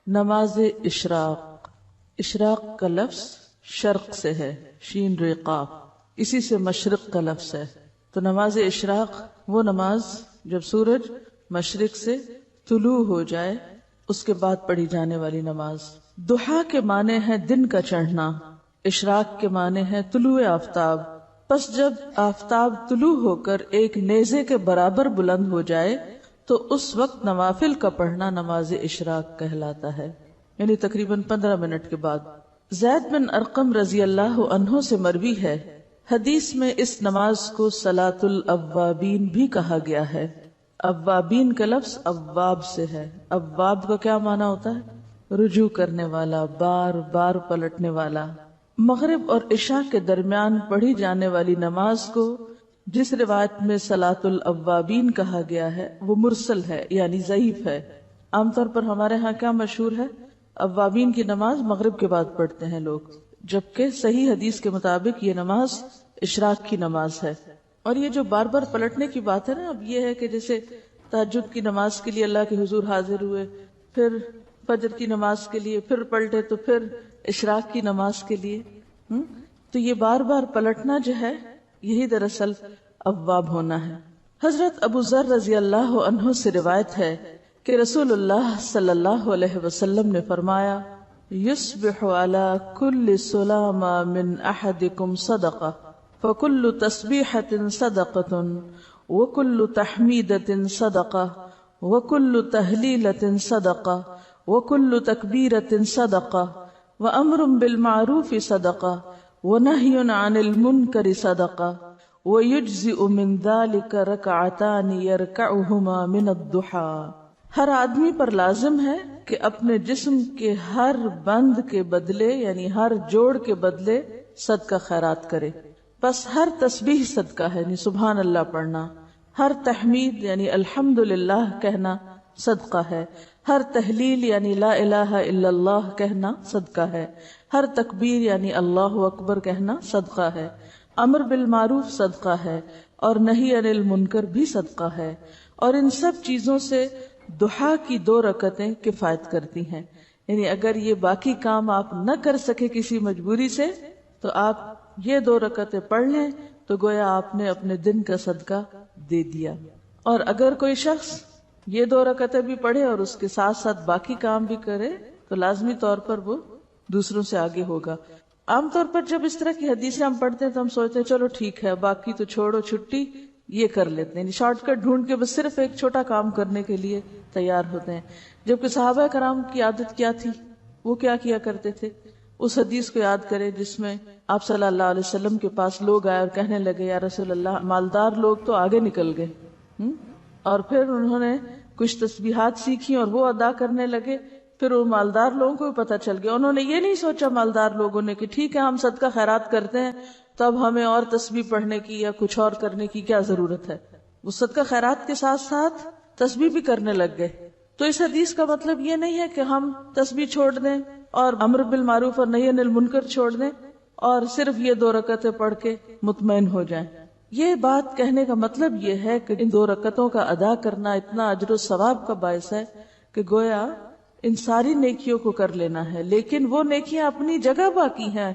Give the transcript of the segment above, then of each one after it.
نماز اشراق. اشراق کا لفظ شرق سے ہے، شین ریقاف، اسی سے مشرق کا لفظ ہے. تو نماز اشراق وہ نماز جب سورج مشرق سے طلوع ہو جائے اس کے بعد پڑھی جانے والی نماز. ضحیٰ کے معنی ہے دن کا چڑھنا، اشراق کے معنی ہے طلوع آفتاب. پس جب آفتاب طلوع ہو کر ایک نیزے کے برابر بلند ہو جائے تو اس وقت نوافل کا پڑھنا نماز اشراق کہلاتا ہے، یعنی تقریباً 15 منٹ کے بعد. زید بن ارقم رضی اللہ عنہ سے مروی ہے، حدیث میں اس نماز کو صلاۃ الاوابین بھی کہا گیا ہے. اوابین کا لفظ اواب سے ہے. اواب کا کیا معنی ہوتا ہے؟ رجوع کرنے والا، بار بار پلٹنے والا. مغرب اور عشاء کے درمیان پڑھی جانے والی نماز کو جس روایت میں صلاۃ الاوابین کہا گیا ہے وہ مرسل ہے، یعنی ضعیف ہے. عام طور پر ہمارے ہاں کیا مشہور ہے؟ اوابین کی نماز مغرب کے بعد پڑھتے ہیں لوگ، جبکہ صحیح حدیث کے مطابق یہ نماز اشراق کی نماز ہے. اور یہ جو بار بار پلٹنے کی بات ہے نا، اب یہ ہے کہ جیسے تہجد کی نماز کے لیے اللہ کے حضور حاضر ہوئے، پھر فجر کی نماز کے لیے پھر پلٹے، تو پھر اشراق کی نماز کے لیے. تو یہ بار بار پلٹنا جو ہے یہی دراصل اواب ہونا ہے. حضرت ابو ذر رضی اللہ عنہ سے روایت ہے کہ رسول اللہ صلی اللہ علیہ وسلم نے فرمایا، یصبح علی کل سلام من احدکم صدقہ فکل تسبیحۃ صدقۃ وکل تحمیدۃ صدقہ وکل تہلیلۃ صدقہ وکل تکبیرۃ صدقہ وامر بالمعروف صدقہ ونہی عن المنکر صدقہ ویجزئ من ذلک رکعتان یرکعہما من الضحیٰ. ہر آدمی پر لازم ہے کہ اپنے جسم کے ہر بند کے بدلے، یعنی ہر جوڑ کے بدلے صدقہ خیرات کرے. بس ہر تسبیح صدقہ ہے، یعنی سبحان اللہ پڑھنا. ہر تحمید یعنی الحمدللہ کہنا صدقہ ہے. ہر تحلیل یعنی لا الہ الا اللہ کہنا صدقہ ہے. ہر تکبیر یعنی اللہ اکبر کہنا صدقہ ہے. امر بالمعروف صدقہ ہے اور نہی عن المنکر بھی صدقہ ہے. اور ان سب چیزوں سے ضحیٰ کی 2 رکعتیں کفایت کرتی ہیں. یعنی اگر یہ باقی کام آپ نہ کر سکے کسی مجبوری سے تو آپ یہ 2 رکعتیں پڑھ لیں تو گویا آپ نے اپنے دن کا صدقہ دے دیا. اور اگر کوئی شخص یہ 2 رکعتیں بھی پڑھے اور اس کے ساتھ ساتھ باقی کام بھی کرے تو لازمی طور پر وہ دوسروں سے آگے ہوگا. عام طور پر جب اس طرح کی حدیثیں ہم پڑھتے ہیں تو ہم سوچتے ہیں چلو ٹھیک ہے، باقی تو چھوڑو، چھٹی یہ کر لیتے ہیں، شارٹ کٹ ڈھونڈ کے بس صرف ایک چھوٹا کام کرنے کے لیے تیار ہوتے ہیں. جبکہ صحابہ کرام کی عادت کیا تھی؟ وہ کیا کیا کرتے تھے؟ اس حدیث کو یاد کریں جس میں آپ صلی اللہ علیہ وسلم کے پاس لوگ آئے اور کہنے لگے، یا رسول اللہ، مالدار لوگ تو آگے نکل گئے. اور پھر انہوں نے کچھ تسبیحات سیکھی اور وہ ادا کرنے لگے. پھر وہ مالدار لوگوں کو بھی پتہ چل گیا. انہوں نے یہ نہیں سوچا مالدار لوگوں نے کہ ٹھیک ہے ہم صدقہ خیرات کرتے ہیں تب ہمیں اور تسبیح پڑھنے کی یا کچھ اور کرنے کی کیا ضرورت ہے. وہ صدقہ خیرات کے ساتھ ساتھ تسبیح بھی کرنے لگ گئے. تو اس حدیث کا مطلب یہ نہیں ہے کہ ہم تسبیح چھوڑ دیں اور امر بالمعروف اور نہی عن المنکر چھوڑ دیں اور صرف یہ 2 رکعتیں پڑھ کے مطمئن ہو جائیں. یہ بات کہنے کا مطلب یہ ہے کہ ان 2 رکعتوں کا ادا کرنا اتنا اجر و ثواب کا باعث ہے کہ گویا ان ساری نیکیوں کو کر لینا ہے. لیکن وہ نیکیاں اپنی جگہ باقی ہیں،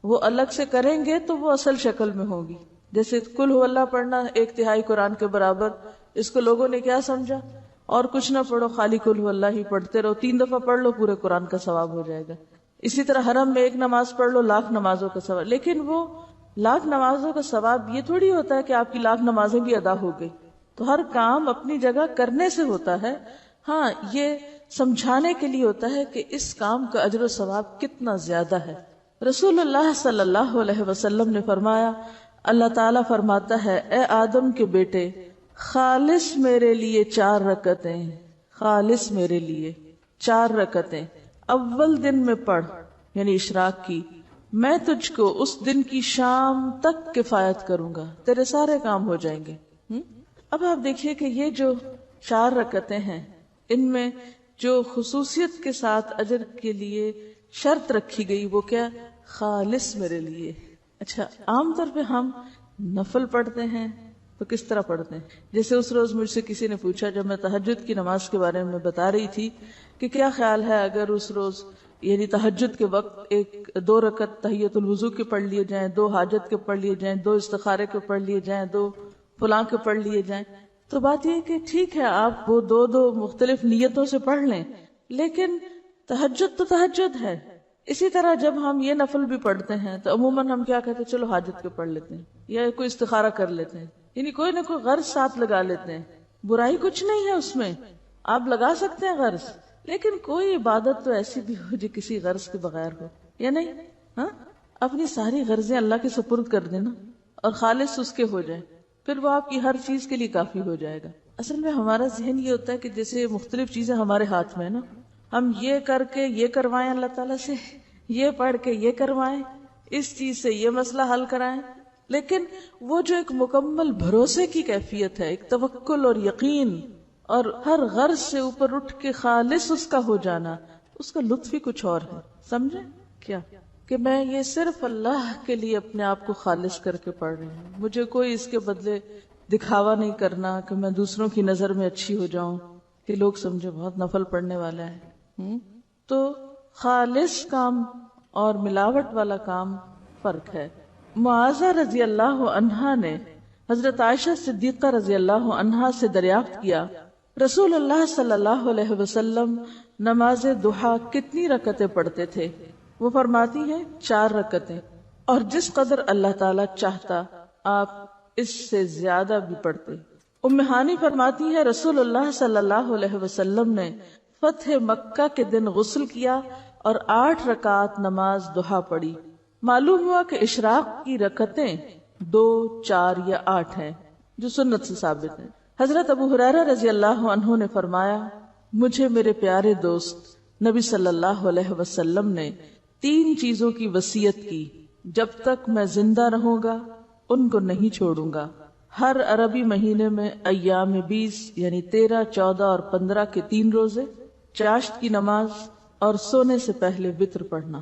وہ الگ سے کریں گے تو وہ اصل شکل میں ہوگی. جیسے قل هو اللہ پڑھنا 1/3 قرآن کے برابر، اس کو لوگوں نے کیا سمجھا، اور کچھ نہ پڑھو، خالی قل هو اللہ ہی پڑھتے رہو، 3 دفعہ پڑھ لو پورے قرآن کا ثواب ہو جائے گا. اسی طرح حرم میں 1 نماز پڑھ لو، 1,00,000 نمازوں کا ثواب. لیکن وہ 1,00,000 نمازوں کا ثواب یہ تھوڑی ہوتا ہے کہ آپ کی 1,00,000 نمازیں بھی ادا ہو گئی. تو ہر کام اپنی جگہ کرنے سے ہوتا ہے. ہاں، یہ سمجھانے کے لیے ہوتا ہے کہ اس کام کا اجر و ثواب کتنا زیادہ ہے. رسول اللہ صلی اللہ علیہ وسلم نے فرمایا، اللہ تعالیٰ فرماتا ہے، اے آدم کے بیٹے، خالص میرے لیے 4 رکعتیں، خالص میرے لیے 4 رکعتیں اول دن میں پڑھ، یعنی اشراق کی. میں تجھ کو اس دن کی شام تک کفایت کروں گا، تیرے سارے کام ہو جائیں گے. اب آپ دیکھیے کہ یہ جو 4 رکعتیں ہیں ان میں جو خصوصیت کے ساتھ اجر کے لیے شرط رکھی گئی وہ کیا؟ خالص میرے لیے. اچھا، عام طور پہ ہم نفل پڑھتے ہیں تو کس طرح پڑھتے ہیں؟ جیسے اس روز مجھ سے کسی نے پوچھا جب میں تہجد کی نماز کے بارے میں بتا رہی تھی کہ کیا خیال ہے اگر اس روز یعنی تہجد کے وقت 2 رکعت تحیت الوضو کے پڑھ لیے جائیں، 2 حاجت کے پڑھ لیے جائیں، 2 استخارے کے پڑھ لیے جائیں، 2 فلاں کے پڑھ لیے جائیں. تو بات یہ کہ ٹھیک ہے آپ وہ 2 مختلف نیتوں سے پڑھ لیں، لیکن تہجد تو تہجد ہے. اسی طرح جب ہم یہ نفل بھی پڑھتے ہیں تو عموماً ہم کیا کہتے ہیں، چلو حاجت کے پڑھ لیتے ہیں یا کوئی استخارہ کر لیتے ہیں، یعنی کوئی نہ کوئی غرض ساتھ لگا لیتے ہیں. برائی کچھ نہیں ہے اس میں، آپ لگا سکتے ہیں غرض، لیکن کوئی عبادت تو ایسی بھی ہو جو کسی غرض کے بغیر ہو، یا نہیں؟ ہاں، اپنی ساری غرضیں اللہ کے سپرد کر دینا اور خالص اس کے ہو جائے، پھر وہ آپ کی ہر چیز کے لیے کافی ہو جائے گا. اصل میں ہمارا ذہن یہ ہوتا ہے کہ جیسے مختلف چیزیں ہمارے ہاتھ میں ہے نا، ہم یہ کر کے یہ کروائیں اللہ تعالیٰ سے، یہ پڑھ کے یہ کروائیں، اس چیز سے یہ مسئلہ حل کرائیں، لیکن وہ جو ایک مکمل بھروسے کی کیفیت ہے، ایک توکل اور یقین اور ہر غرض سے اوپر اٹھ کے خالص اس کا ہو جانا، اس کا لطف ہی کچھ اور ہے. سمجھے کیا کہ میں یہ صرف اللہ کے لیے اپنے آپ کو خالص کر کے پڑھ رہی ہوں، مجھے کوئی اس کے بدلے دکھاوا نہیں کرنا کہ میں دوسروں کی نظر میں اچھی ہو جاؤں کہ لوگ سمجھے بہت نفل پڑھنے والا ہے. تو خالص کام اور ملاوٹ والا کام فرق ہے. معاذہ رضی اللہ عنہا نے حضرت عائشہ صدیقہ رضی اللہ عنہا سے دریافت کیا، رسول اللہ صلی اللہ علیہ وسلم نماز ضحیٰ کتنی رکعتیں پڑھتے تھے؟ وہ فرماتی ہیں 4 رکعتیں، اور جس قدر اللہ تعالیٰ چاہتا آپ اس سے زیادہ بھی پڑھتے. ام ہانی فرماتی ہے رسول اللہ صلی اللہ علیہ وسلم نے فتح مکہ کے دن غسل کیا اور 8 رکعات نماز ضحیٰ پڑھی. معلوم ہوا کہ اشراق کی رکعتیں 2، 4 یا 8 ہیں جو سنت سے ثابت ہیں. حضرت ابو ہریرہ رضی اللہ عنہ نے فرمایا، مجھے میرے پیارے دوست نبی صلی اللہ علیہ وسلم نے 3 چیزوں کی وصیت کی، جب تک میں زندہ رہوں گا ان کو نہیں چھوڑوں گا. ہر عربی مہینے میں ایام 20 یعنی 13، 14 اور 15 کے 3 روزے، چاشت کی نماز اور سونے سے پہلے وتر پڑھنا.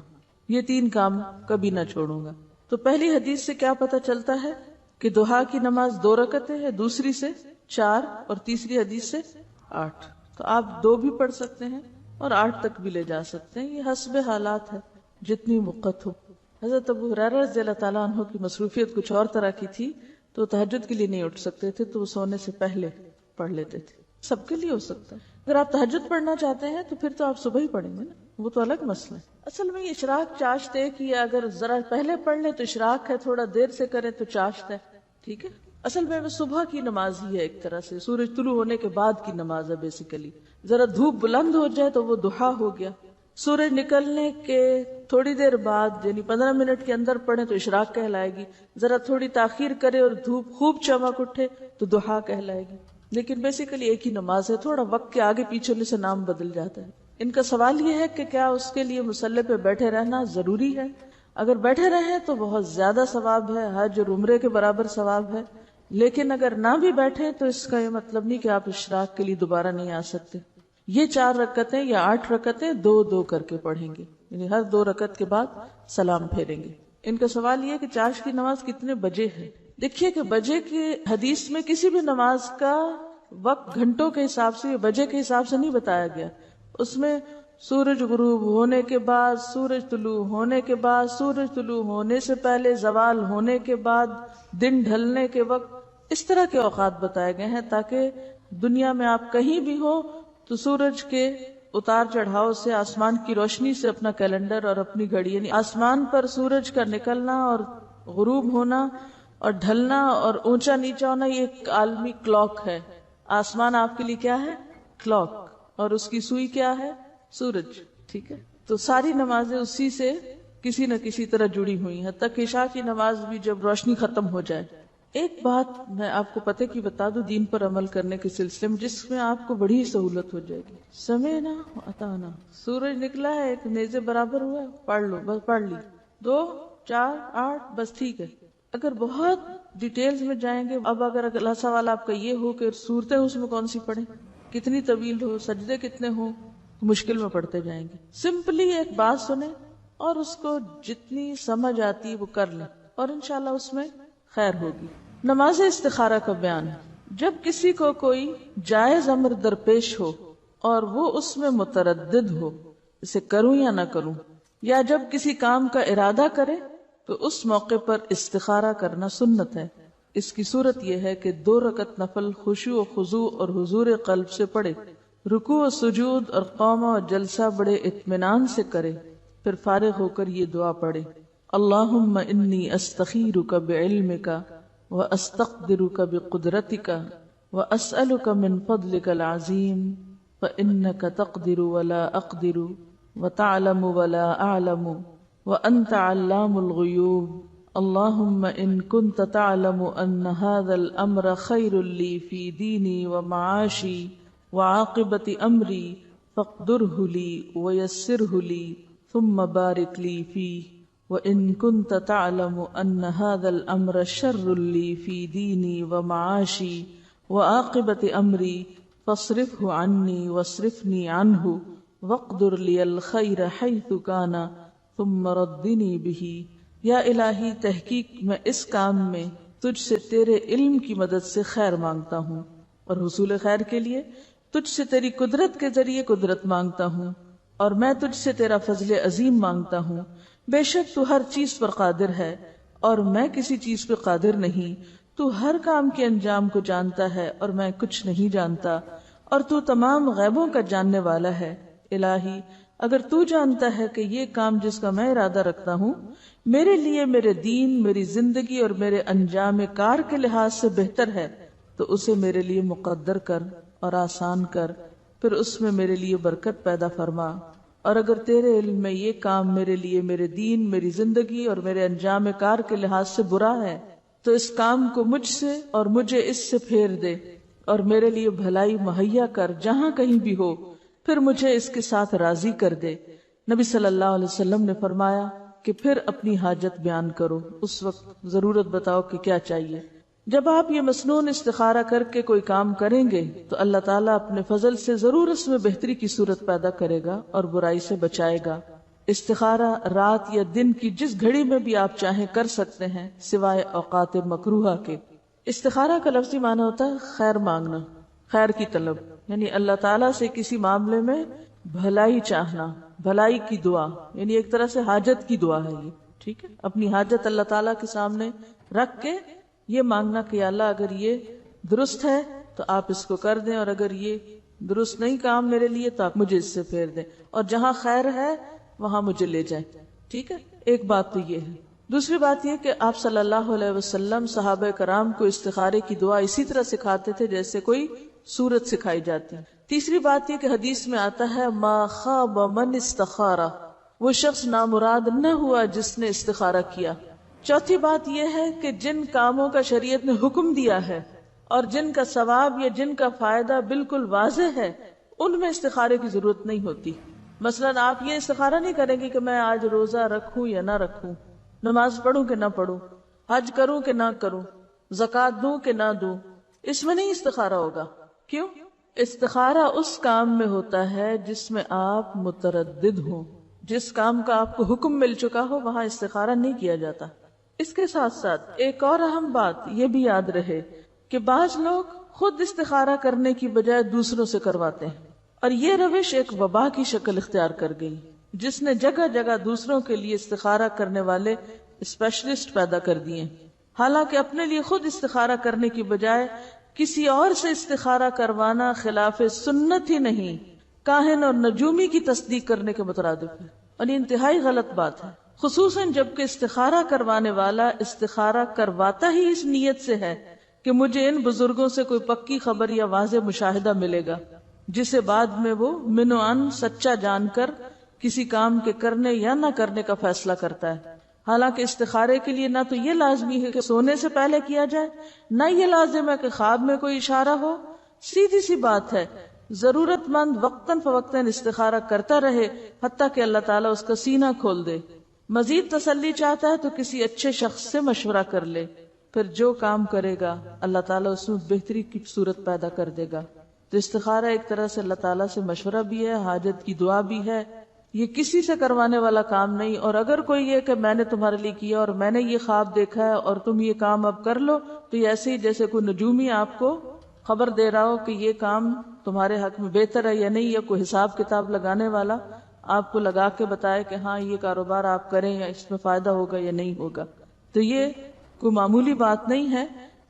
یہ 3 کام کبھی نہ چھوڑوں گا. تو پہلی حدیث سے کیا پتہ چلتا ہے کہ ضحیٰ کی نماز 2 رکعتیں ہے، دوسری سے 4 اور تیسری حدیث سے 8. تو آپ 2 بھی پڑھ سکتے ہیں اور 8 تک بھی لے جا سکتے ہیں، یہ حسب حالات ہے جتنی وقت ہو. حضرت ابو ہریرہ رضی اللہ تعالیٰ عنہ کی مصروفیت کچھ اور طرح کی تھی، تو تہجد کے لیے نہیں اٹھ سکتے تھے تو وہ سونے سے پہلے پڑھ لیتے تھے. سب کے لیے ہو سکتا ہے. اگر آپ تہجد پڑھنا چاہتے ہیں تو پھر تو آپ صبح ہی پڑھیں گے نا، وہ تو الگ مسئلہ ہے. اصل میں اشراق چاشت ایک ہی ہے، اگر ذرا پہلے پڑھ لیں تو اشراق ہے، تھوڑا دیر سے کریں تو چاشت ہے. ٹھیک ہے، اصل میں صبح کی نماز ہی ہے، ایک طرح سے سورج طلوع ہونے کے بعد کی نماز ہے بیسیکلی. ذرا دھوپ بلند ہو جائے تو وہ ضحیٰ ہو گیا. سورج نکلنے کے تھوڑی دیر بعد یعنی 15 منٹ کے اندر پڑھیں تو اشراق کہلائے گی. ذرا تھوڑی تاخیر کرے اور دھوپ خوب چمک اٹھے تو ضحیٰ کہلائے گی. لیکن بیسیکلی ایک ہی نماز ہے، تھوڑا وقت کے آگے پیچھے ہونے سے نام بدل جاتا ہے. ان کا سوال یہ ہے کہ کیا اس کے لیے مصلی پہ بیٹھے رہنا ضروری ہے؟ اگر بیٹھے رہیں تو بہت زیادہ ثواب ہے، حج اور عمرے کے برابر ثواب ہے. لیکن اگر نہ بھی بیٹھے تو اس کا یہ مطلب نہیں کہ آپ اشراق کے لیے دوبارہ نہیں آ سکتے. یہ 4 رکعتیں یا 8 رکعتیں 2 کر کے پڑھیں گے، یعنی ہر 2 رکعت کے بعد سلام پھیریں گے. ان کا سوال یہ کہ چاشت کی نماز کتنے بجے ہے؟ دیکھیے کہ بجے کی حدیث میں کسی بھی نماز کا وقت گھنٹوں کے حساب سے یا بجے کے حساب سے نہیں بتایا گیا. اس میں سورج غروب ہونے کے بعد، سورج طلوع ہونے کے بعد، سورج طلوع ہونے سے پہلے، زوال ہونے کے بعد، دن ڈھلنے کے وقت، اس طرح کے اوقات بتائے گئے ہیں تاکہ دنیا میں آپ کہیں بھی ہو تو سورج کے اتار چڑھاؤ سے، آسمان کی روشنی سے اپنا کیلنڈر اور اپنی گھڑی، یعنی آسمان پر سورج کا نکلنا اور غروب ہونا اور ڈھلنا اور اونچا نیچا ہونا، یہ ایک عالمی کلاک ہے. آسمان آپ کے لیے کیا ہے؟ کلاک. اور اس کی سوئی کیا ہے؟ سورج. ٹھیک ہے، تو ساری نمازیں اسی سے کسی نہ کسی طرح جڑی ہوئی ہیں، حتیٰ کہ عشاء کی نماز بھی جب روشنی ختم ہو جائے. ایک بات میں آپ کو پتہ کی بتا دوں دین پر عمل کرنے کے سلسلے میں، جس میں آپ کو بڑی سہولت ہو جائے گی. سمعنا وأطعنا. سورج نکلا ہے، ایک نیزے برابر ہوا ہے، پڑھ لو، بس پڑھ لی. 2، 4، 8 بس ٹھیک ہے. اگر بہت ڈیٹیلز میں جائیں گے، اب اگر اللہ سوال آپ کا یہ ہو کہ صورتیں اس میں کون سی پڑھیں، کتنی طویل ہو، سجدے کتنے ہوں، مشکل میں پڑھتے جائیں گے. سمپلی ایک بات سنیں اور اس کو جتنی سمجھ آتی وہ کر لیں اور انشاءاللہ اس میں خیر ہوگی. نماز استخارہ کا بیان. جب کسی کو کوئی جائز امر درپیش ہو اور وہ اس میں متردد ہو، اسے کروں یا نہ کروں، یا جب کسی کام کا ارادہ کرے تو اس موقع پر استخارہ کرنا سنت ہے. اس کی صورت یہ ہے کہ 2 رکعت نفل خشوع و خضوع اور حضور قلب سے پڑھے، رکوع و سجود اور قومہ و جلسہ بڑے اطمینان سے کرے، پھر فارغ ہو کر یہ دعا پڑھے: اللہم انی استخیرک بعلمک واستقدرک بقدرتک واسألک من فضلک العظیم فإنک تقدر ولا اقدر وتعلم ولا اعلم وانت علام الغیوب. اللہم ان کنت تعلم ان هذا الامر خیر لی فی دینی ومعاشی وعاقبت امری فاقدره لی ویسره لی ثم بارک لی فیہ. وَإِن كُنْتَ تَعْلَمُ أَنَّ هَذَا الْأَمْرَ شَرٌّ لِّي فِي دِينِي وَمَعَاشِي وَعَاقِبَةِ أَمْرِي فَاصْرِفْهُ عَنِّي وَاصْرِفْنِي عَنْهُ وَاقْدُرْ لِيَ الْخَيْرَ حَيْثُ كَانَ ثُمَّ رَدِّنِي بِهِ. یا الہی، تحقیق میں اس کام میں تجھ سے تیرے علم کی مدد سے خیر مانگتا ہوں، اور حصول خیر کے لیے تجھ سے تیری قدرت کے ذریعے قدرت مانگتا ہوں، اور میں تجھ سے تیرا فضل عظیم مانگتا ہوں. بے شک تو ہر چیز پر قادر ہے اور میں کسی چیز پہ قادر نہیں. تو ہر کام کے انجام کو جانتا ہے اور میں کچھ نہیں جانتا، اور تو تمام غیبوں کا جاننے والا ہے. الہی، اگر تو جانتا ہے کہ یہ کام جس کا میں ارادہ رکھتا ہوں میرے لیے میرے دین، میری زندگی اور میرے انجام کار کے لحاظ سے بہتر ہے تو اسے میرے لیے مقدر کر اور آسان کر، پھر اس میں میرے لیے برکت پیدا فرما. اور اگر تیرے علم میں یہ کام میرے لیے میرے دین، میری زندگی اور میرے انجام کار کے لحاظ سے برا ہے تو اس کام کو مجھ سے اور مجھے اس سے پھیر دے اور میرے لیے بھلائی مہیا کر جہاں کہیں بھی ہو، پھر مجھے اس کے ساتھ راضی کر دے. نبی صلی اللہ علیہ وسلم نے فرمایا کہ پھر اپنی حاجت بیان کرو، اس وقت ضرورت بتاؤ کہ کیا چاہیے. جب آپ یہ مسنون استخارہ کر کے کوئی کام کریں گے تو اللہ تعالیٰ اپنے فضل سے ضرور اس میں بہتری کی صورت پیدا کرے گا اور برائی سے بچائے گا. استخارہ رات یا دن کی جس گھڑی میں بھی آپ چاہیں کر سکتے ہیں سوائے اوقات مکروہہ کے. استخارہ کا لفظی معنی ہوتا ہے خیر مانگنا، خیر کی طلب، یعنی اللہ تعالیٰ سے کسی معاملے میں بھلائی چاہنا، بھلائی کی دعا، یعنی ایک طرح سے حاجت کی دعا ہے یہ. ٹھیک ہے، اپنی حاجت اللہ تعالیٰ کے سامنے رکھ کے یہ مانگنا کہ یا اللہ اگر یہ درست ہے تو آپ اس کو کر دیں، اور اگر یہ درست نہیں کام میرے لیے تو آپ مجھے اس سے پھیر دیں، اور جہاں خیر ہے وہاں مجھے لے جائیں. ٹھیک ہے، ایک بات تو یہ ہے. دوسری بات یہ کہ آپ صلی اللہ علیہ وسلم صحابہ کرام کو استخارے کی دعا اسی طرح سکھاتے تھے جیسے کوئی سورت سکھائی جاتی. تیسری بات یہ کہ حدیث میں آتا ہے ما خاب من استخارہ، وہ شخص نامراد نہ ہوا جس نے استخارہ کیا. چوتھی بات یہ ہے کہ جن کاموں کا شریعت نے حکم دیا ہے اور جن کا ثواب یا جن کا فائدہ بالکل واضح ہے ان میں استخارے کی ضرورت نہیں ہوتی. مثلا آپ یہ استخارہ نہیں کریں گے کہ میں آج روزہ رکھوں یا نہ رکھوں، نماز پڑھوں کہ نہ پڑھوں، حج کروں کہ نہ کروں، زکوٰۃ دوں کہ نہ دوں. اس میں نہیں استخارہ ہوگا. کیوں؟ استخارہ اس کام میں ہوتا ہے جس میں آپ متردد ہوں. جس کام کا آپ کو حکم مل چکا ہو وہاں استخارہ نہیں کیا جاتا. اس کے ساتھ ساتھ ایک اور اہم بات یہ بھی یاد رہے کہ بعض لوگ خود استخارہ کرنے کی بجائے دوسروں سے کرواتے ہیں، اور یہ روش ایک وبا کی شکل اختیار کر گئی جس نے جگہ جگہ دوسروں کے لیے استخارہ کرنے والے اسپیشلسٹ پیدا کر دیے. حالانکہ اپنے لیے خود استخارہ کرنے کی بجائے کسی اور سے استخارہ کروانا خلاف سنت ہی نہیں، کاہن اور نجومی کی تصدیق کرنے کے مترادف ہے، اور یہ انتہائی غلط بات ہے، خصوصاً جبکہ استخارہ کروانے والا استخارہ کرواتا ہی اس نیت سے ہے کہ مجھے ان بزرگوں سے کوئی پکی خبر یا واضح مشاہدہ ملے گا جسے بعد میں وہ من و عن سچا جان کر کسی کام کے کرنے یا نہ کرنے کا فیصلہ کرتا ہے. حالانکہ استخارے کے لیے نہ تو یہ لازمی ہے کہ سونے سے پہلے کیا جائے، نہ یہ لازم ہے کہ خواب میں کوئی اشارہ ہو. سیدھی سی بات ہے، ضرورت مند وقتاً فوقتاً استخارہ کرتا رہے حتیٰ کہ اللہ تعالیٰ اس کا سینہ کھول دے. مزید تسلی چاہتا ہے تو کسی اچھے شخص سے مشورہ کر لے، پھر جو کام کرے گا اللہ تعالیٰ اس میں بہتری کی صورت پیدا کر دے گا. تو استخارہ ایک طرح سے اللہ تعالیٰ سے مشورہ بھی ہے، حاجت کی دعا بھی ہے، یہ کسی سے کروانے والا کام نہیں. اور اگر کوئی یہ کہ میں نے تمہارے لیے کیا اور میں نے یہ خواب دیکھا ہے اور تم یہ کام اب کر لو، تو یہ ایسے ہی جیسے کوئی نجومی آپ کو خبر دے رہا ہو کہ یہ کام تمہارے حق میں بہتر ہے یا نہیں، یا کوئی حساب کتاب لگانے والا آپ کو لگا کے بتائے کہ ہاں یہ کاروبار آپ کریں یا اس میں فائدہ ہوگا یا نہیں ہوگا. تو یہ کوئی معمولی بات نہیں ہے.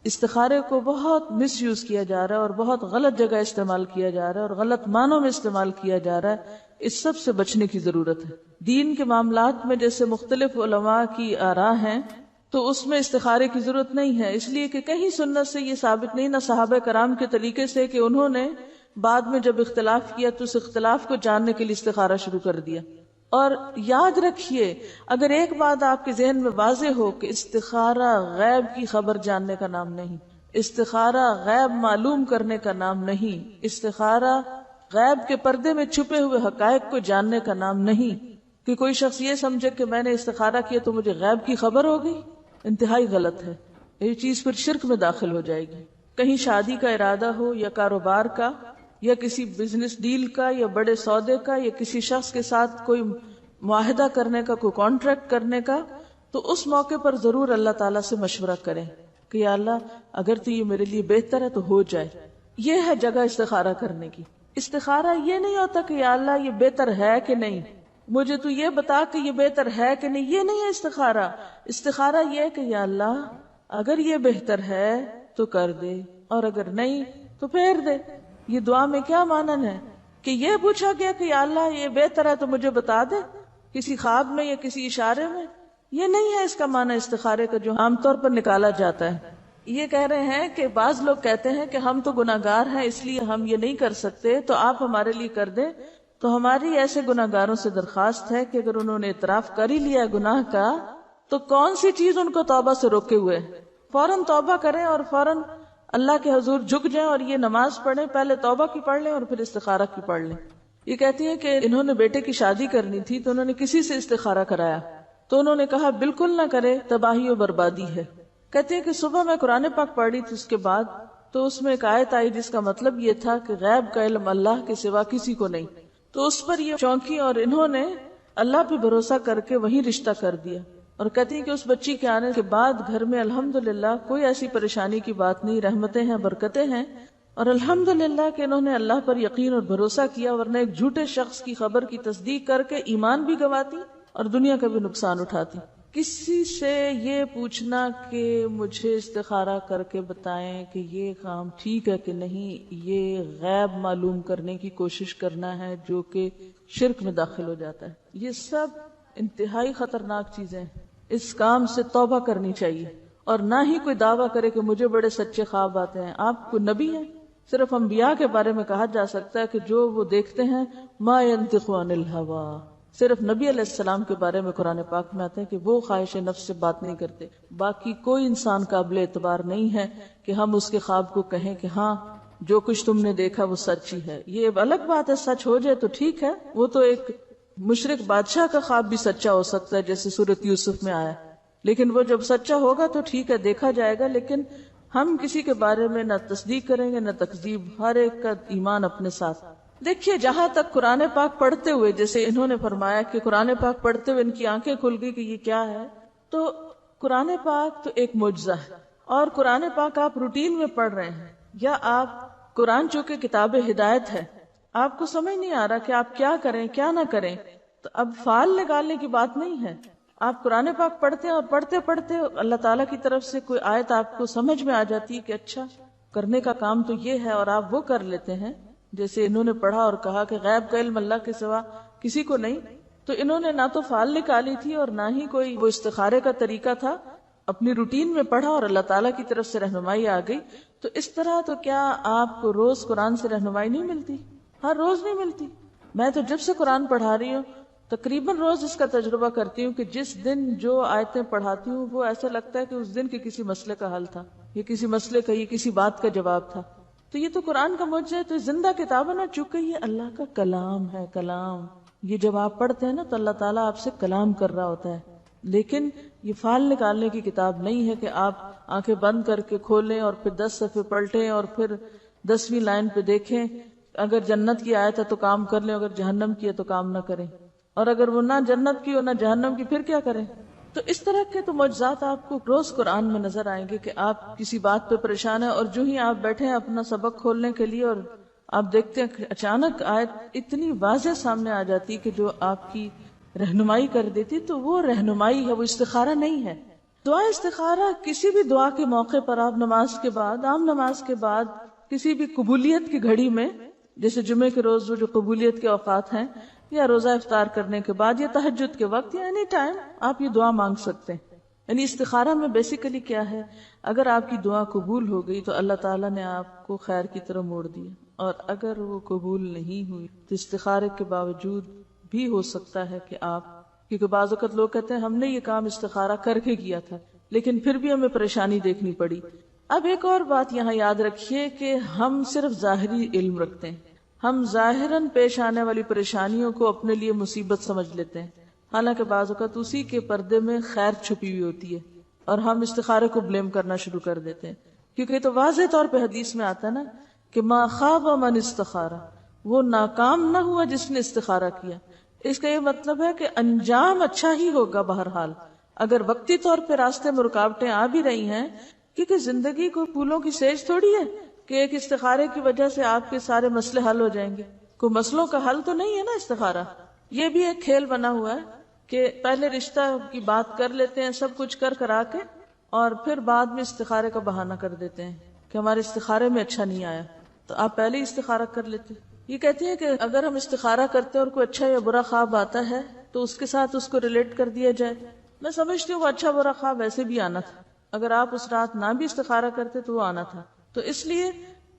استخارے کو بہت مس یوز کیا جا رہا ہے اور بہت غلط جگہ استعمال کیا جا رہا ہے اور غلط معنوں میں استعمال کیا جا رہا ہے. اس سب سے بچنے کی ضرورت ہے. دین کے معاملات میں جیسے مختلف علماء کی آراء ہیں تو اس میں استخارے کی ضرورت نہیں ہے، اس لیے کہ کہیں سنت سے یہ ثابت نہیں، نہ صحابہ کرام کے طریقے سے کہ انہوں نے بعد میں جب اختلاف کیا تو اس اختلاف کو جاننے کے لیے استخارہ شروع کر دیا. اور یاد رکھیے، اگر ایک بات آپ کے ذہن میں واضح ہو کہ استخارہ غیب کی خبر جاننے کا نام نہیں، استخارہ غیب معلوم کرنے کا نام نہیں، استخارہ غیب کے پردے میں چھپے ہوئے حقائق کو جاننے کا نام نہیں. کہ کوئی شخص یہ سمجھے کہ میں نے استخارہ کیا تو مجھے غیب کی خبر ہو گئی، انتہائی غلط ہے. یہ چیز پھر شرک میں داخل ہو جائے گی. کہیں شادی کا ارادہ ہو یا کاروبار کا یا کسی بزنس ڈیل کا یا بڑے سودے کا یا کسی شخص کے ساتھ کوئی معاہدہ کرنے کا، کوئی کانٹریکٹ کرنے کا، تو اس موقع پر ضرور اللہ تعالیٰ سے مشورہ کریں کہ یا اللہ اگر تو یہ میرے لیے بہتر ہے تو ہو جائے. یہ ہے جگہ استخارہ کرنے کی. استخارہ یہ نہیں ہوتا کہ یا اللہ یہ بہتر ہے کہ نہیں، مجھے تو یہ بتا کہ یہ بہتر ہے کہ نہیں. یہ نہیں ہے استخارہ. استخارہ یہ ہے کہ یا اللہ اگر یہ بہتر ہے تو کر دے اور اگر نہیں تو پھیر دے. یہ دعا میں کیا مانن ہے کہ یہ پوچھا گیا کہ یا اللہ یہ بہتر ہے تو مجھے بتا دے کسی خواب میں یا کسی اشارے میں. یہ نہیں ہے اس کا معنی استخارے کا جو عام طور پر نکالا جاتا ہے. یہ کہہ رہے ہیں کہ بعض لوگ کہتے ہیں کہ ہم تو گناہگار ہیں اس لیے ہم یہ نہیں کر سکتے تو آپ ہمارے لیے کر دیں. تو ہماری ایسے گناہگاروں سے درخواست ہے کہ اگر انہوں نے اعتراف کر ہی لیا گناہ کا تو کون سی چیز ان کو توبہ سے روکے ہوئے؟ فوراً توبہ کریں اور فوراً اللہ کے حضور جھک جائیں اور یہ نماز پڑھیں. پہلے توبہ کی پڑھ لیں اور پھر استخارہ کی پڑھ لیں. یہ کہتی ہیں کہ انہوں نے بیٹے کی شادی کرنی تھی تو انہوں نے کسی سے استخارہ کرایا تو انہوں نے کہا بالکل نہ کرے، تباہی و بربادی ہے. کہتے ہیں کہ صبح میں قرآن پاک پڑھی تھی اس کے بعد تو اس میں ایک آیت آئی جس کا مطلب یہ تھا کہ غیب کا علم اللہ کے سوا کسی کو نہیں. تو اس پر یہ چونکی اور انہوں نے اللہ پہ بھروسہ کر کے وہی رشتہ کر دیا. اور کہتی ہیں کہ اس بچی کے آنے کے بعد گھر میں الحمدللہ کوئی ایسی پریشانی کی بات نہیں، رحمتیں ہیں، برکتیں ہیں. اور الحمدللہ کہ انہوں نے اللہ پر یقین اور بھروسہ کیا، ورنہ ایک جھوٹے شخص کی خبر کی تصدیق کر کے ایمان بھی گواتی اور دنیا کا بھی نقصان اٹھاتی. کسی سے یہ پوچھنا کہ مجھے استخارہ کر کے بتائیں کہ یہ کام ٹھیک ہے کہ نہیں، یہ غیب معلوم کرنے کی کوشش کرنا ہے جو کہ شرک میں داخل ہو جاتا ہے. یہ سب انتہائی خطرناک چیزیں ہیں. اس کام سے توبہ کرنی چاہیے اور نہ ہی کوئی دعویٰ کرے کہ مجھے بڑے سچے خواب آتے ہیں. آپ کو نبی ہیں، صرف انبیاء کے بارے میں کہا جا سکتا ہے کہ جو وہ دیکھتے ہیں ما ينطق عن الهوى. صرف نبی علیہ السلام کے بارے میں قرآن پاک میں آتے ہیں کہ وہ خواہش نفس سے بات نہیں کرتے. باقی کوئی انسان قابل اعتبار نہیں ہے کہ ہم اس کے خواب کو کہیں کہ ہاں جو کچھ تم نے دیکھا وہ سچ ہی ہے. یہ الگ بات ہے، سچ ہو جائے تو ٹھیک ہے، وہ تو ایک مشرک بادشاہ کا خواب بھی سچا ہو سکتا ہے جیسے سورۃ یوسف میں آیا، لیکن وہ جب سچا ہوگا تو ٹھیک ہے، دیکھا جائے گا. لیکن ہم کسی کے بارے میں نہ تصدیق کریں گے نہ تکذیب، ہر ایک کا ایمان اپنے ساتھ. دیکھیے جہاں تک قرآن پاک پڑھتے ہوئے، جیسے انہوں نے فرمایا کہ قرآن پاک پڑھتے ہوئے ان کی آنکھیں کھل گئی کہ یہ کیا ہے، تو قرآن پاک تو ایک معجزہ ہے. اور قرآن پاک آپ روٹین میں پڑھ رہے ہیں یا آپ قرآن چونکہ کتاب ہدایت ہے، آپ کو سمجھ نہیں آ رہا کہ آپ کیا کریں کیا نہ کریں، تو اب فال نکالنے کی بات نہیں ہے. آپ قرآن پاک پڑھتے ہیں اور پڑھتے پڑھتے اللہ تعالیٰ کی طرف سے کوئی آیت آپ کو سمجھ میں آ جاتی ہے کہ اچھا کرنے کا کام تو یہ ہے اور آپ وہ کر لیتے ہیں. جیسے انہوں نے پڑھا اور کہا کہ غیب کا علم اللہ کے سوا کسی کو نہیں، تو انہوں نے نہ تو فال نکالی تھی اور نہ ہی کوئی وہ استخارے کا طریقہ تھا، اپنی روٹین میں پڑھا اور اللہ تعالیٰ کی طرف سے رہنمائی آ گئی. تو اس طرح تو کیا آپ کو روز قرآن سے رہنمائی نہیں ملتی؟ ہر روز نہیں ملتی. میں تو جب سے قرآن پڑھا رہی ہوں تقریباً روز اس کا تجربہ کرتی ہوں کہ جس دن جو آیتیں پڑھاتی ہوں وہ ایسا لگتا ہے کہ اس دن کے کسی مسئلے کا حل تھا، یہ کسی مسئلے کا، یہ کسی بات کا جواب تھا. تو یہ تو قرآن کا معجزہ ہے. تو زندہ کتاب ہے نا، چونکہ یہ اللہ کا کلام ہے. کلام یہ جب آپ پڑھتے ہیں نا تو اللہ تعالیٰ آپ سے کلام کر رہا ہوتا ہے. لیکن یہ فال نکالنے کی کتاب نہیں ہے کہ آپ آنکھیں بند کر کے کھولیں اور پھر 10 صفحے پلٹیں اور پھر 10ویں لائن پہ دیکھیں اگر جنت کی آیت ہے تو کام کر لیں، اگر جہنم کی ہے تو کام نہ کریں. اور اگر وہ نہ جنت کی اور نہ جہنم کی پھر کیا کریں؟ تو اس طرح کے تو معجزات آپ کو روز قرآن میں نظر آئیں گے کہ آپ کسی بات پہ پریشان ہیں اور جو ہی آپ بیٹھے ہیں اپنا سبق کھولنے کے لیے اور آپ دیکھتے ہیں کہ اچانک آیت اتنی واضح سامنے آ جاتی کہ جو آپ کی رہنمائی کر دیتی، تو وہ رہنمائی ہے، وہ استخارہ نہیں ہے۔ دعا استخارہ کسی بھی دعا کے موقع پر آپ نماز کے بعد، عام نماز کے بعد، کسی بھی قبولیت کی گھڑی میں، جیسے جمعے کے روز جو قبولیت کے اوقات ہیں، یا روزہ افطار کرنے کے بعد، یا تہجد کے وقت، یا اینی ٹائم آپ یہ دعا مانگ سکتے ہیں۔ یعنی استخارہ میں بیسیکلی کیا ہے، اگر آپ کی دعا قبول ہو گئی تو اللہ تعالیٰ نے آپ کو خیر کی طرف موڑ دیا، اور اگر وہ قبول نہیں ہوئی تو استخارے کے باوجود بھی ہو سکتا ہے کہ آپ، کیونکہ بعض اوقات لوگ کہتے ہیں ہم نے یہ کام استخارہ کر کے کیا تھا لیکن پھر بھی ہمیں پریشانی دیکھنی پڑی۔ اب ایک اور بات یہاں یاد رکھیے کہ ہم صرف ظاہری علم رکھتے ہیں، ہم ظاہراً پیش آنے والی پریشانیوں کو اپنے لیے مصیبت سمجھ لیتے ہیں، حالانکہ بعض اوقات اسی کے پردے میں خیر چھپی ہوئی ہوتی ہے، اور ہم استخارے کو بلیم کرنا شروع کر دیتے ہیں، کیونکہ تو واضح طور پہ حدیث میں آتا ہے نا کہ ما خاب من استخارہ، وہ ناکام نہ ہوا جس نے استخارہ کیا۔ اس کا یہ مطلب ہے کہ انجام اچھا ہی ہوگا بہرحال، اگر وقتی طور پہ راستے میں رکاوٹیں آ بھی رہی ہیں، کیونکہ زندگی کو پھولوں کی سیج تھوڑی ہے کہ ایک استخارے کی وجہ سے آپ کے سارے مسئلے حل ہو جائیں گے۔ کوئی مسئلوں کا حل تو نہیں ہے نا استخارہ، یہ بھی ایک کھیل بنا ہوا ہے کہ پہلے رشتہ کی بات کر لیتے ہیں سب کچھ کرا کے، اور پھر بعد میں استخارے کا بہانہ کر دیتے ہیں کہ ہمارے استخارے میں اچھا نہیں آیا، تو آپ پہلے ہی استخارہ کر لیتے۔ یہ کہتی ہیں کہ اگر ہم استخارہ کرتے ہیں اور کوئی اچھا یا برا خواب آتا ہے تو اس کے ساتھ اس کو ریلیٹ کر دیا جائے۔ میں سمجھتی ہوں وہ اچھا برا خواب ویسے بھی آنا تھا، اگر آپ اس رات نہ بھی استخارہ کرتے تو وہ آنا تھا، تو اس لیے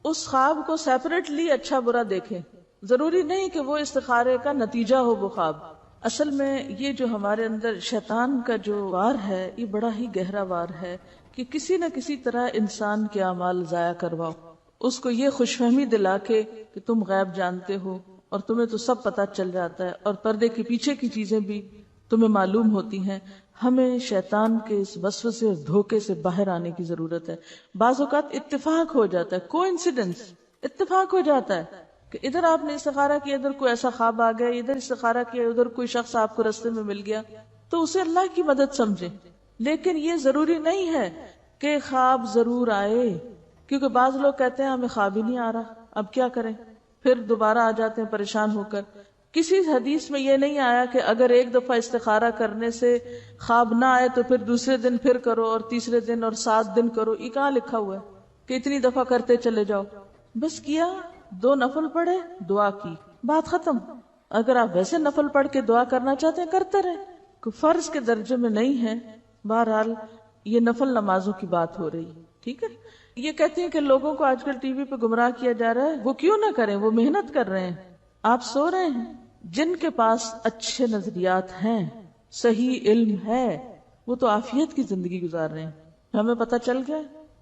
اس خواب کو سیپریٹلی اچھا برا دیکھیں، ضروری نہیں کہ وہ استخارے کا نتیجہ ہو وہ خواب۔ اصل میں یہ جو ہمارے اندر شیطان کا جو وار ہے، یہ بڑا ہی گہرا وار ہے کہ کسی نہ کسی طرح انسان کے اعمال ضائع کرواؤ، اس کو یہ خوش فہمی دلا کے کہ تم غیب جانتے ہو اور تمہیں تو سب پتہ چل جاتا ہے، اور پردے کے پیچھے کی چیزیں بھی تمہیں معلوم ہوتی ہیں۔ ہمیں شیطان کے اس وسوسے اور دھوکے سے باہر آنے کی ضرورت ہے۔ بعض اوقات اتفاق ہو جاتا ہے، کوئنسیڈنس، اتفاق ہو جاتا ہے کہ ادھر آپ نے استخارہ کیا، ادھر کوئی ایسا خواب آ گیا، ادھر استخارہ کیا، ادھر کوئی شخص آپ کو رستے میں مل گیا، تو اسے اللہ کی مدد سمجھیں۔ لیکن یہ ضروری نہیں ہے کہ خواب ضرور آئے، کیونکہ بعض لوگ کہتے ہیں ہمیں خواب ہی نہیں آ رہا، اب کیا کریں، پھر دوبارہ آ جاتے ہیں پریشان ہو کر۔ کسی حدیث میں یہ نہیں آیا کہ اگر ایک دفعہ استخارہ کرنے سے خواب نہ آئے تو پھر دوسرے دن پھر کرو اور تیسرے دن اور 7 دن کرو، یہ کہاں لکھا ہوا ہے کہ اتنی دفعہ کرتے چلے جاؤ؟ بس کیا، 2 نفل پڑھے، دعا کی، بات ختم۔ اگر آپ ویسے نفل پڑھ کے دعا کرنا چاہتے ہیں کرتے رہیں، کوئی فرض کے درجے میں نہیں ہے۔ بہرحال یہ نفل نمازوں کی بات ہو رہی، ٹھیک ہے۔ یہ کہتے ہیں کہ لوگوں کو آج کل ٹی وی پہ گمراہ کیا جا رہا ہے، وہ کیوں نہ کریں، وہ محنت کر رہے ہیں، آپ سو رہے ہیں۔ جن کے پاس اچھے نظریات ہیں، صحیح علم ہے، وہ تو عافیت کی زندگی گزار رہے ہیں، ہمیں پتہ چل گیا،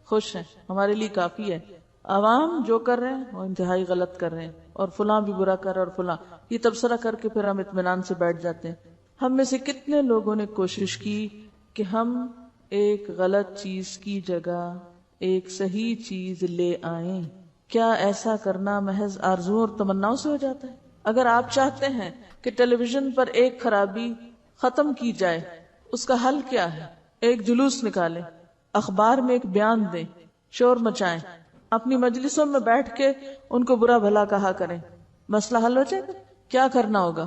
خوش ہیں، ہمارے لیے کافی ہے۔ عوام جو کر رہے ہیں وہ انتہائی غلط کر رہے ہیں، اور فلاں بھی برا کر رہا ہے، اور فلاں، یہ تبصرہ کر کے پھر ہم اطمینان سے بیٹھ جاتے ہیں۔ ہم میں سے کتنے لوگوں نے کوشش کی کہ ہم ایک غلط چیز کی جگہ ایک صحیح چیز لے آئیں؟ کیا ایسا کرنا محض آرزوؤں اور تمناؤں سے ہو جاتا ہے؟ اگر آپ چاہتے ہیں کہ ٹیلی ویژن پر ایک خرابی ختم کی جائے، اس کا حل کیا ہے؟ ایک جلوس نکالیں، اخبار میں ایک بیان دیں، شور مچائیں، اپنی مجلسوں میں بیٹھ کے ان کو برا بھلا کہا کریں، مسئلہ حل ہو جائے گا۔ کیا کرنا ہوگا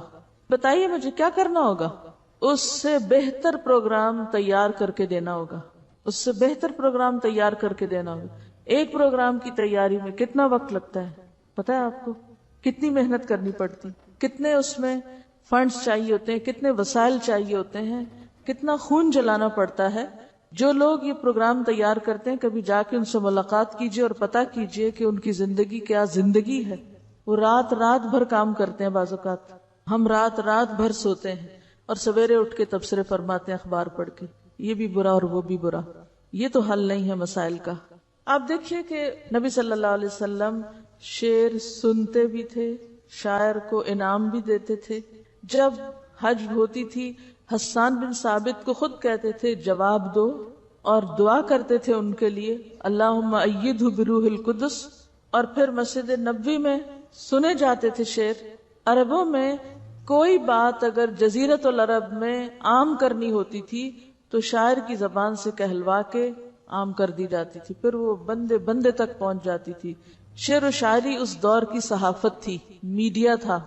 بتائیے مجھے، کیا کرنا ہوگا؟ اس سے بہتر پروگرام تیار کر کے دینا ہوگا، اس سے بہتر پروگرام تیار کر کے دینا ہوگا۔ ایک پروگرام کی تیاری میں کتنا وقت لگتا ہے پتہ ہے آپ کو؟ کتنی محنت کرنی پڑتی، کتنے اس میں فنڈز چاہیے ہوتے ہیں، کتنے وسائل چاہیے ہوتے ہیں، کتنا خون جلانا پڑتا ہے۔ جو لوگ یہ پروگرام تیار کرتے ہیں، کبھی جا کے ان سے ملاقات کیجئے اور پتہ کیجئے کہ ان کی زندگی کیا زندگی ہے۔ وہ رات رات بھر کام کرتے ہیں، بعض اوقات ہم رات رات بھر سوتے ہیں اور سویرے اٹھ کے تبصرے فرماتے ہیں اخبار پڑھ کے، یہ بھی برا اور وہ بھی برا۔ یہ تو حل نہیں ہے مسائل کا۔ آپ دیکھیے کہ نبی صلی اللہ علیہ وسلم شعر سنتے بھی تھے، شاعر کو انعام بھی دیتے تھے۔ جب حج ہوتی تھی، حسان بن ثابت کو خود کہتے تھے جواب دو، اور دعا کرتے تھے ان کے لیے، اللہم ایدہ بروح القدس۔ اور پھر مسجد نبوی میں سنے جاتے تھے شعر۔ عربوں میں کوئی بات اگر جزیرۃ العرب میں عام کرنی ہوتی تھی تو شاعر کی زبان سے کہلوا کے عام کر دی جاتی تھی، پھر وہ بندے بندے تک پہنچ جاتی تھی. شعر و شاعری اس دور کی صحافت تھی، میڈیا تھا.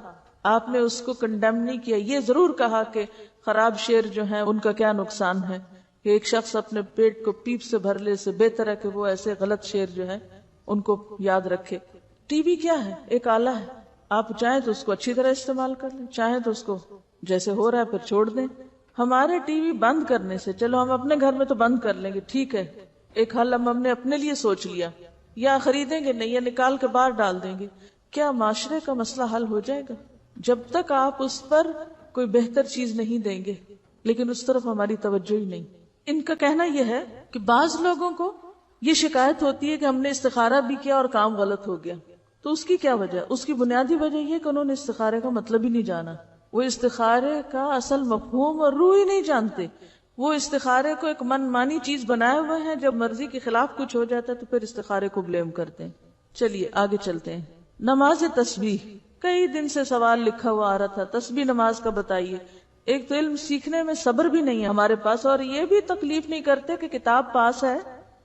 آپ نے اس کو کنڈیم نہیں کیا، یہ ضرور کہا کہ خراب شعر جو ہیں ان کا کیا نقصان ہے، کہ ایک شخص اپنے پیٹ کو پیپ سے بھر لے، سے بہتر ہے کہ وہ ایسے غلط شعر جو ہیں ان کو یاد رکھے. ٹی وی کیا ہے؟ ایک آلہ ہے. آپ چاہیں تو اس کو اچھی طرح استعمال کر لیں، چاہیں تو اس کو جیسے ہو رہا ہے پھر چھوڑ دیں. ہمارے ٹی وی بند کرنے سے، چلو ہم اپنے گھر میں تو بند کر لیں گے، ٹھیک ہے، ایک حل ہم نے اپنے لیے سوچ لیا، یا خریدیں گے نہیں، یا نکال کے باہر ڈال دیں گے. کیا معاشرے کا مسئلہ حل ہو جائے گا؟ جب تک آپ اس پر کوئی بہتر چیز نہیں دیں گے. لیکن اس طرف ہماری توجہ ہی نہیں. ان کا کہنا یہ ہے کہ بعض لوگوں کو یہ شکایت ہوتی ہے کہ ہم نے استخارہ بھی کیا اور کام غلط ہو گیا. تو اس کی کیا وجہ؟ اس کی بنیادی وجہ یہ کہ انہوں نے استخارے کا مطلب ہی نہیں جانا. وہ استخارے کا اصل مفہوم اور روح ہی نہیں جانتے. وہ استخارے کو ایک من مانی چیز بنائے ہوئے ہیں، جب مرضی کے خلاف کچھ ہو جاتا ہے تو پھر استخارے کو بلیم کرتے ہیں. چلیے آگے چلتے ہیں. نماز تسبیح، کئی دن سے سوال لکھا ہوا آ رہا تھا، تسبیح نماز کا بتائیے. ایک تو علم سیکھنے میں صبر بھی نہیں ہے ہمارے پاس، اور یہ بھی تکلیف نہیں کرتے کہ کتاب پاس ہے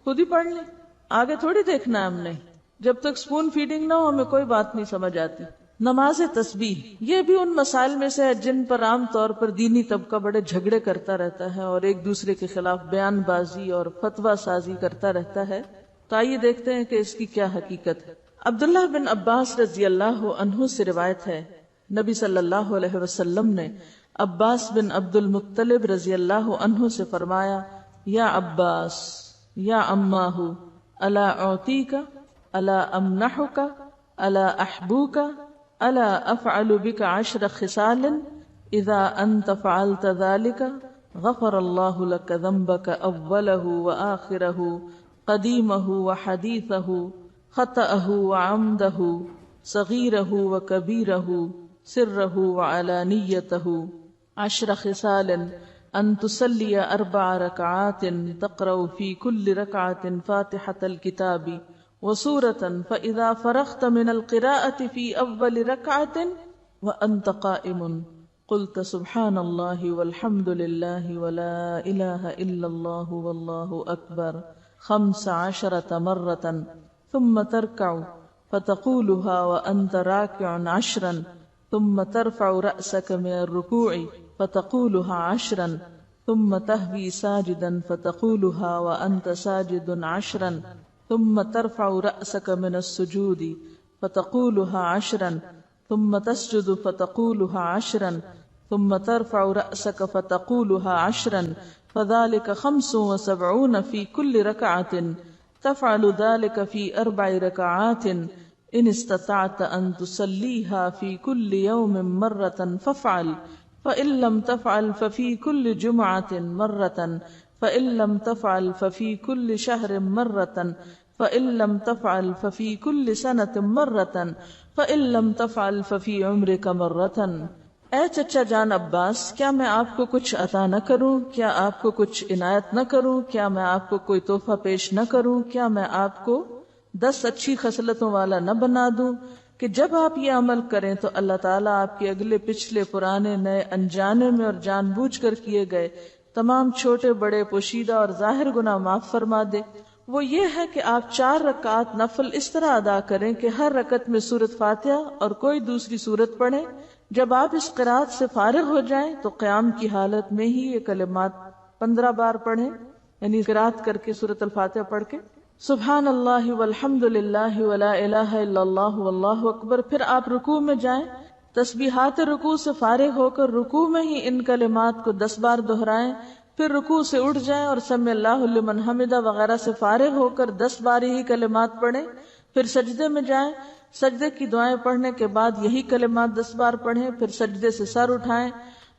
خود ہی پڑھ لیں، آگے تھوڑی دیکھنا ہے ہم نے. جب تک سپون فیڈنگ نہ ہو ہمیں کوئی بات نہیں سمجھ آتی. نماز تسبیح یہ بھی ان مسائل میں سے ہے جن پر عام طور پر دینی طبقہ بڑے جھگڑے کرتا رہتا ہے اور ایک دوسرے کے خلاف بیان بازی اور فتویٰ سازی کرتا رہتا ہے. تو آئیے دیکھتے ہیں کہ اس کی کیا حقیقت ہے. عبداللہ بن عباس رضی اللہ عنہ سے روایت ہے، نبی صلی اللہ علیہ وسلم نے عباس بن عبد المطلب رضی اللہ عنہ سے فرمایا، یا عباس یا اماہ الا اعطیک الا امنحک الا احبوک الا افعل بک 10 خصال اذا انت فعلت ذلك غفر اللہ لک ذنبک اولہ وآخرہ قدیمہ وحدیثہ خطأہ وعمدہ صغیرہ وکبیرہ سرہ وعلانیتہ. 10 خصال ان تصلی 4 رکعات تقرأ فی کل رکعۃ فاتحة الکتاب وسورة فإذا فرغت من القراءة في أول ركعة وأنت قائم قلت سبحان الله والحمد لله ولا إله إلا الله والله أكبر 15 مرة ثم تركع فتقولها وأنت راكع 10 ثم ترفع رأسك من الركوع فتقولها 10 ثم تهوي ساجدا فتقولها وأنت ساجد 10 ثم ترفع رأسك من السجود فتقولها 10 ثم تسجد فتقولها 10 ثم ترفع رأسك فتقولها 10 فذلك 75 في كل ركعة تفعل ذلك في 4 ركعات إن استطعت أن تصليها في كل يوم مرة فافعل فإن لم تفعل ففي كل جمعة مرة فإن لم تفعل ففي كل شهر مرة فإن لم تفعل ففي كل سنة مرة فإن لم تفعل ففي عمرك مرة. اے چچا جان عباس، کیا میں آپ کو کچھ عطا نہ کروں؟ کیا آپ کو کچھ عنایت نہ کروں؟ کیا میں آپ کو کوئی تحفہ پیش نہ کروں؟ کیا میں آپ کو 10 اچھی خصلتوں والا نہ بنا دوں کہ جب آپ یہ عمل کریں تو اللہ تعالیٰ آپ کے اگلے پچھلے پرانے نئے انجانے میں اور جان بوجھ کر کیے گئے تمام چھوٹے بڑے پوشیدہ اور ظاہر گناہ معاف فرما دے. وہ یہ ہے کہ آپ 4 رکعات نفل اس طرح ادا کریں کہ ہر رکعت میں سورۃ فاتحہ اور کوئی دوسری سورت پڑھیں. جب آپ اس قرات سے فارغ ہو جائیں تو قیام کی حالت میں ہی یہ کلمات 15 بار پڑھیں، یعنی قرات کر کے سورۃ الفاتحہ پڑھ کے سبحان اللہ والحمد للہ ولا الہ الا اللہ واللہ اکبر. پھر آپ رکوع میں جائیں، تسبیحات رکوع سے فارغ ہو کر رکوع میں ہی ان کلمات کو 10 بار دہرائیں. پھر رکوع سے اٹھ جائیں اور سمع اللہ لمن حمدہ وغیرہ سے فارغ ہو کر 10 بار ہی کلمات پڑھیں. پھر سجدے میں جائیں، سجدے کی دعائیں پڑھنے کے بعد یہی کلمات 10 بار پڑھیں. پھر سجدے سے سر اٹھائیں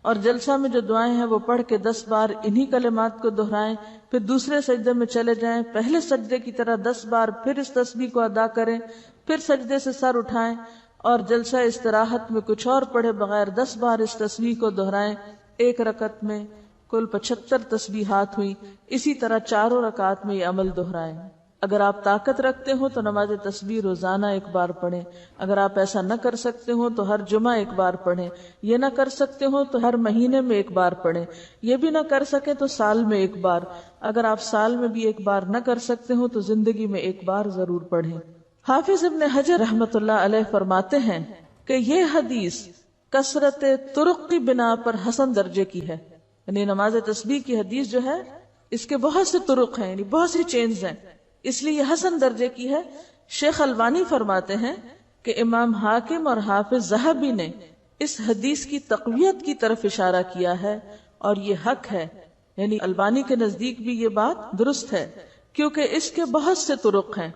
اور جلسہ میں جو دعائیں ہیں وہ پڑھ کے 10 بار انہی کلمات کو دہرائیں. پھر دوسرے سجدے میں چلے جائیں، پہلے سجدے کی طرح 10 بار پھر اس تسبیح کو ادا کریں. پھر سجدے سے سر اٹھائیں اور جلسہ استراحت میں کچھ اور پڑھے بغیر 10 بار اس تسبیح کو دہرائیں. ایک رکعت میں کل 75 تسبیحات ہوئی. اسی طرح 4 رکعات میں یہ عمل دہرائیں. اگر آپ طاقت رکھتے ہو تو نماز تسبیح روزانہ ایک بار پڑھیں، اگر آپ ایسا نہ کر سکتے ہو تو ہر جمعہ ایک بار پڑھیں، یہ نہ کر سکتے ہو تو ہر مہینے میں ایک بار پڑھیں، یہ بھی نہ کر سکے تو سال میں ایک بار، اگر آپ سال میں بھی ایک بار نہ کر سکتے ہو تو زندگی میں ایک بار ضرور پڑھیں۔ حافظ ابن حجر رحمۃ اللہ علیہ فرماتے ہیں کہ یہ حدیث کثرت طرق کی بنا پر حسن درجے کی ہے، یعنی نماز تسبیح کی حدیث جو ہے اس کے بہت سے طرق ہیں، یعنی بہت سی چینز ہیں، اس لیے یہ حسن درجے کی ہے۔ شیخ البانی فرماتے ہیں کہ امام حاکم اور حافظ ذہبی نے اس حدیث کی تقویت کی طرف اشارہ کیا ہے اور یہ حق ہے، یعنی البانی کے نزدیک بھی یہ بات درست ہے کیونکہ اس کے بہت سے طرق ہیں۔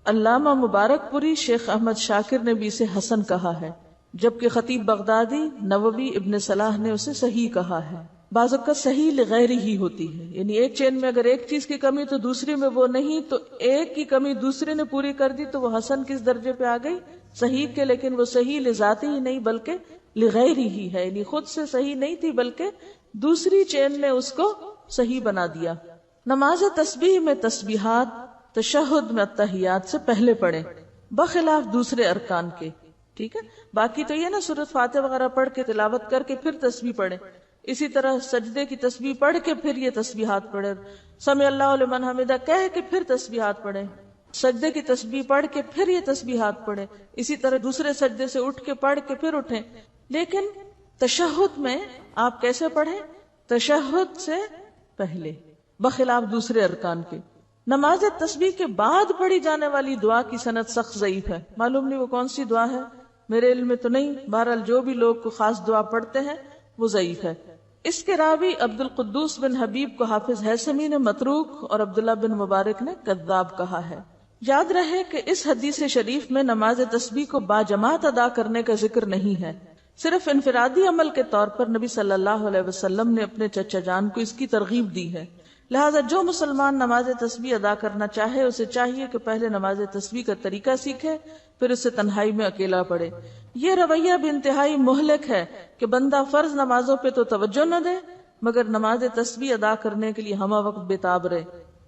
علامہ مبارک پوری شیخ احمد شاکر نے بھی اسے حسن کہا ہے، جبکہ خطیب بغدادی، نووی، ابن صلاح نے اسے صحیح کہا ہے۔ بعض اوقات صحیح لغیر ہی ہوتی ہے، یعنی ایک چین میں اگر ایک چیز کی کمی تو دوسری میں وہ نہیں، تو ایک کی کمی دوسرے نے پوری کر دی تو وہ حسن کس درجے پہ آ گئی؟ صحیح کے، لیکن وہ صحیح لذاتی ہی نہیں بلکہ لغیر ہی ہے، یعنی خود سے صحیح نہیں تھی بلکہ دوسری چین نے اس کو صحیح بنا دیا۔ نماز تسبیح میں تسبیحات تشہد میں التحیات سے پہلے پڑھیں بخلاف دوسرے ارکان کے، ٹھیک ہے؟ باقی تو یہ نا سورۃ فاتحہ وغیرہ پڑھ کے تلاوت کر کے پھر تسبیح پڑھیں، اسی طرح سجدے کی تسبیح پڑھ کے پھر یہ تسبیحات پڑھیں، سمع اللہ لمن حمدہ کہہ کے پھر تسبیحات پڑھیں، سجدے کی تسبیح پڑھ کے پھر یہ تسبیحات پڑھیں، اسی طرح دوسرے سجدے سے اٹھ کے پڑھ کے پھر اٹھیں۔ لیکن تشہد میں آپ کیسے پڑھیں؟ تشہد سے پہلے بخلاف دوسرے ارکان کے۔ نماز تسبیح کے بعد پڑھی جانے والی دعا کی سند سخت ضعیف ہے، معلوم نہیں وہ کون سی دعا ہے، میرے علم میں تو نہیں، بہرحال جو بھی لوگ کو خاص دعا پڑھتے ہیں وہ ضعیف ہے۔ اس کے راوی عبد القدوس بن حبیب کو حافظ ہیثمی نے متروک اور عبداللہ بن مبارک نے کذاب کہا ہے۔ یاد رہے کہ اس حدیث شریف میں نماز تسبیح کو باجماعت ادا کرنے کا ذکر نہیں ہے، صرف انفرادی عمل کے طور پر نبی صلی اللہ علیہ وسلم نے اپنے چچا جان کو اس کی ترغیب دی ہے، لہذا جو مسلمان نماز تسبیح ادا کرنا چاہے اسے چاہیے کہ پہلے نماز تسبیح کا طریقہ سیکھے، پھر اسے تنہائی میں اکیلا پڑھے۔ یہ رویہ بھی انتہائی مہلک ہے کہ بندہ فرض نمازوں پہ تو توجہ نہ دے مگر نماز تسبیح ادا کرنے کے لیے ہمہ وقت بےتاب رہے،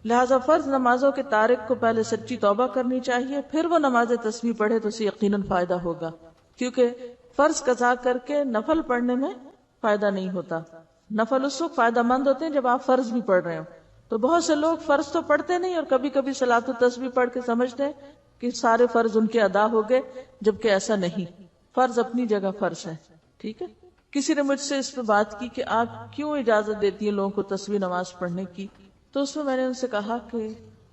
لہذا فرض نمازوں کے تارک کو پہلے سچی توبہ کرنی چاہیے، پھر وہ نماز تسبیح پڑھے تو اسے یقیناً فائدہ ہوگا، کیونکہ فرض قضا کر کے نفل پڑھنے میں فائدہ نہیں ہوتا۔ نفل اس وقت فائدہ مند ہوتے ہیں جب آپ فرض بھی پڑھ رہے ہو، تو بہت سے لوگ فرض تو پڑھتے نہیں اور کبھی کبھی صلاۃ التسبیح پڑھ کے سمجھتے ہیں کہ سارے فرض ان کے ادا ہو گئے، جبکہ ایسا نہیں، فرض اپنی جگہ فرض ہے، ٹھیک ہے؟ کسی نے مجھ سے اس پہ بات کی کہ آپ کیوں اجازت دیتی ہیں لوگوں کو تسبیح نماز پڑھنے کی، تو اس میں نے ان سے کہا کہ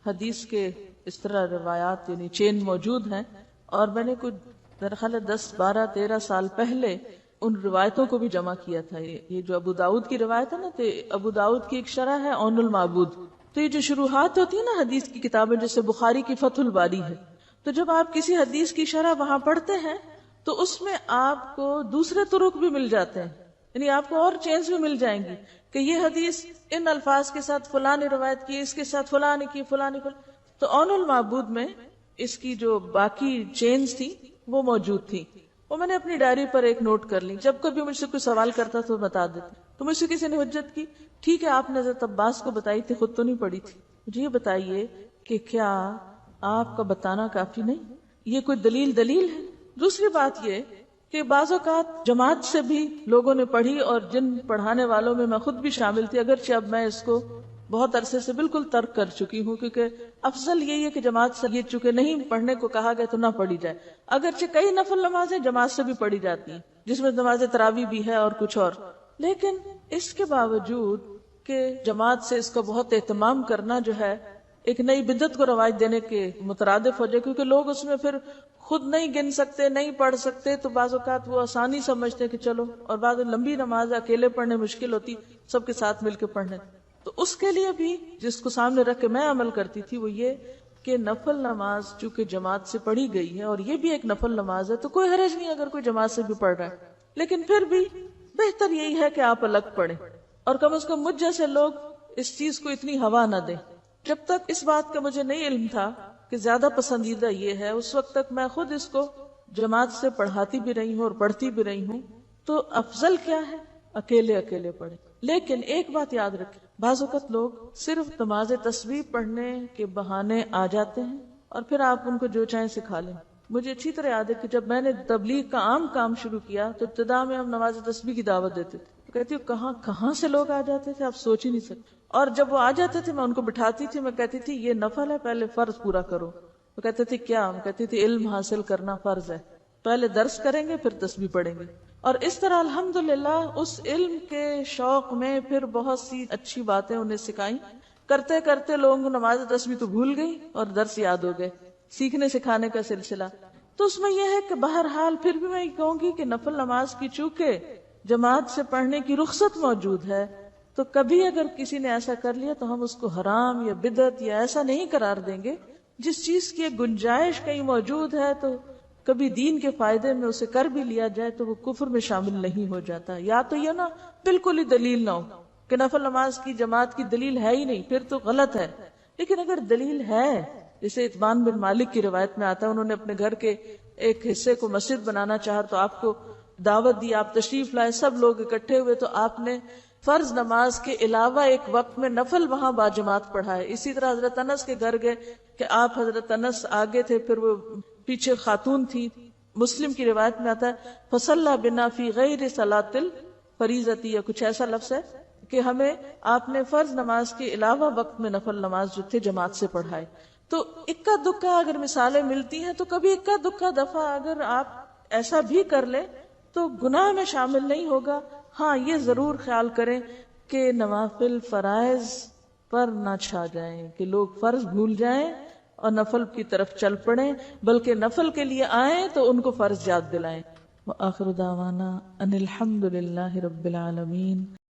حدیث کے اس طرح روایات یعنی چین موجود ہیں، اور میں نے کچھ میرا خیال ہے 10 12 13 سال پہلے ان روایتوں کو بھی جمع کیا تھا۔ یہ جو ابو داؤد کی روایت ہے نا، تو ابو داؤد کی ایک شرح ہے اون المعبود، تو یہ جو شروحات ہوتی ہے نا حدیث کی کتابیں، جیسے بخاری کی فتح الباری ہے، تو جب آپ کسی حدیث کی شرح وہاں پڑھتے ہیں تو اس میں آپ کو دوسرے طرق بھی مل جاتے ہیں، یعنی آپ کو اور چینز بھی مل جائیں گی کہ یہ حدیث ان الفاظ کے ساتھ فلاں نے روایت کی، اس کے ساتھ فلاں نے کی، فلاں نے فلاں، تو اون المعبود میں اس کی جو باقی چینز تھی وہ موجود تھی، وہ میں نے اپنی ڈائری پر ایک نوٹ کر لی، جب کبھی مجھ سے کوئی سوال کرتا تو بتا دیتی۔ تو مجھ سے کسی نے حجت کی، ٹھیک ہے آپ نے حضرت عباس کو بتائی تھی، خود تو نہیں پڑھی تھی، مجھے یہ بتائیے کہ کیا آپ کا بتانا کافی نہیں؟ یہ کوئی دلیل ہے؟ دوسری بات یہ کہ بعض اوقات جماعت سے بھی لوگوں نے پڑھی اور جن پڑھانے والوں میں میں خود بھی شامل تھی، اگرچہ اب میں اس کو بہت عرصے سے بالکل ترک کر چکی ہوں، کیونکہ افضل یہی ہے کہ جماعت سے یہ چونکہ نہیں پڑھنے کو کہا گیا تو نہ پڑھی جائے، اگرچہ کئی نفل نمازیں جماعت سے بھی پڑھی جاتی ہیں جس میں نماز تراویح بھی ہے اور کچھ اور، لیکن اس کے باوجود کہ جماعت سے اس کا بہت اہتمام کرنا جو ہے ایک نئی بدعت کو رواج دینے کے مترادف ہو جائے، کیونکہ لوگ اس میں پھر خود نہیں گن سکتے، نہیں پڑھ سکتے، تو بعض اوقات وہ آسانی سمجھتے کہ چلو، اور بعض لمبی نماز اکیلے پڑھنے مشکل ہوتی، سب کے ساتھ مل کے پڑھنے، تو اس کے لیے بھی جس کو سامنے رکھ کے میں عمل کرتی تھی وہ یہ کہ نفل نماز چونکہ جماعت سے پڑھی گئی ہے اور یہ بھی ایک نفل نماز ہے تو کوئی حرج نہیں اگر کوئی جماعت سے بھی پڑھ رہا ہے، لیکن پھر بھی بہتر یہی ہے کہ آپ الگ پڑھیں، اور کم از کم مجھ جیسے لوگ اس چیز کو اتنی ہوا نہ دیں۔ جب تک اس بات کا مجھے نہیں علم تھا کہ زیادہ پسندیدہ یہ ہے، اس وقت تک میں خود اس کو جماعت سے پڑھاتی بھی رہی ہوں اور پڑھتی بھی رہی ہوں، تو افضل کیا ہے اکیلے اکیلے پڑھیں. لیکن ایک بات یاد رکھیں، بعض اوقات لوگ صرف نماز تسبیح پڑھنے کے بہانے آ جاتے ہیں اور پھر آپ ان کو جو چاہیں سکھا لیں. مجھے اچھی طرح یاد ہے کہ جب میں نے تبلیغ کا عام کام شروع کیا تو ابتدا میں ہم نماز تسبیح کی دعوت دیتے تھے. کہتی ہوں کہاں سے لوگ آ جاتے تھے آپ سوچ ہی نہیں سکتے. اور جب وہ آ جاتے تھے میں ان کو بٹھاتی تھی، میں کہتی تھی یہ نفل ہے، پہلے فرض پورا کرو. وہ کہتے تھے کیا؟ ہم کہتی تھی علم حاصل کرنا فرض ہے، پہلے درس کریں گے پھر تسبیح پڑھیں گے. اور اس طرح الحمدللہ اس علم کے شوق میں پھر بہت سی اچھی باتیں انہیں سکھائیں. کرتے کرتے لوگوں کو نماز تسبیح تو بھول گئی اور درس یاد ہو گئے. سیکھنے سکھانے کا سلسلہ. تو اس میں یہ ہے کہ بہرحال پھر بھی میں یہ کہوں گی کہ نفل نماز کی چونکہ جماعت سے پڑھنے کی رخصت موجود ہے، تو کبھی اگر کسی نے ایسا کر لیا تو ہم اس کو حرام یا بدعت یا ایسا نہیں قرار دیں گے. جس چیز کی ایک گنجائش کہیں موجود ہے تو کبھی دین کے فائدے میں اسے کر بھی لیا جائے تو وہ کفر میں شامل نہیں ہو جاتا. یا تو یہ نا بالکل ہی دلیل نہ ہو کہ نفل نماز کی جماعت کی دلیل ہے ہی نہیں، پھر تو غلط ہے. لیکن اگر دلیل ہے، جیسے اتبان بن مالک کی روایت میں آتا ہے، انہوں نے اپنے گھر کے ایک حصے کو مسجد بنانا چاہا تو آپ کو دعوت دی، آپ تشریف لائے، سب لوگ اکٹھے ہوئے تو آپ نے فرض نماز کے علاوہ ایک وقت میں نفل وہاں باجماعت پڑھائے. اسی طرح حضرت انس کے گھر گئے کہ آپ حضرت انس آگے تھے، پھر وہ پیچھے خاتون تھی. مسلم کی روایت میں آتا ہے فصلی بنا فی غیر صلاۃ الفریضۃ، یا کچھ ایسا لفظ ہے کہ ہمیں آپ نے فرض نماز کے علاوہ وقت میں نفل نماز جو تھے جماعت سے پڑھائے. تو اکا دکا اگر مثالیں ملتی ہیں تو کبھی اکا دکا دفعہ اگر آپ ایسا بھی کر لیں تو گناہ میں شامل نہیں ہوگا. ہاں یہ ضرور خیال کریں کہ نوافل فرائض پر نہ چھا جائیں، کہ لوگ فرض بھول جائیں اور نفل کی طرف چل پڑیں، بلکہ نفل کے لیے آئیں تو ان کو فرض یاد دلائیں. وآخر دعوانا ان الحمد للہ رب العالمین.